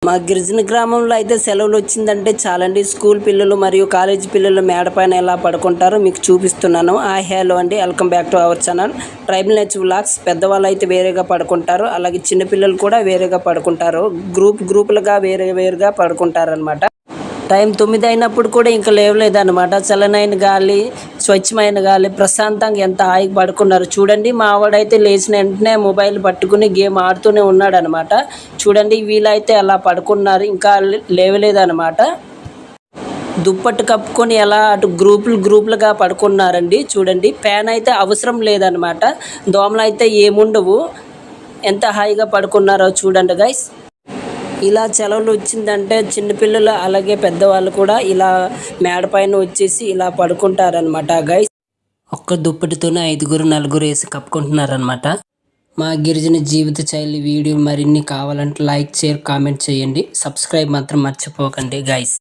మా గిరిజన గ్రామంలో అయితే సెలవులు వచ్చిందంటే చాలండి, స్కూల్ పిల్లలు మరియు కాలేజీ పిల్లలు మేడ పైన ఎలా పడుకుంటారో మీకు చూపిస్తున్నాను. హలో అండి, welcome back to our channel tribal nature vlogs. పెద్దవాళ్ళు అయితే వేరేగా పడుకుంటారు, అలాగే చిన్నపిల్లలు కూడా వేరేగా పడుకుంటారు. గ్రూపులుగా వేరుగా పడుకుంటారు అనమాట. టైం 9 అయినప్పుడు కూడా ఇంకా లేవలేదన్నమాట. చల్లనైన గాలి, స్వచ్ఛమైన గాలి, ప్రశాంతంగా ఎంత హాయిగా పడుకున్నారు చూడండి. మా వాడైతే లేచిన వెంటనే మొబైల్ పట్టుకుని గేమ్ ఆడుతూనే ఉన్నాడనమాట. చూడండి, వీళ్ళైతే అలా పడుకున్నారు, ఇంకా లేవలేదన్నమాట. దుప్పట్టు కప్పుకొని ఎలా అటు గ్రూపులుగా పడుకున్నారండి. చూడండి, ఫ్యాన్ అయితే అవసరం లేదనమాట. దోమలు అయితే ఏముండవు, ఎంత హాయిగా పడుకున్నారో చూడండి గైస్. ఇలా సెలవులు వచ్చిందంటే చిన్నపిల్లలు అలాగే పెద్దవాళ్ళు కూడా ఇలా మేడ పైన వచ్చేసి ఇలా పడుకుంటారనమాట గైస్. ఒక్క దుప్పటితోనే 5-4 వేసి కప్పుకుంటున్నారనమాట. మా గిరిజన జీవిత శైలి వీడియో మరిన్ని కావాలంటే లైక్, షేర్, కామెంట్ చేయండి. సబ్స్క్రైబ్ మాత్రం మర్చిపోకండి గైస్.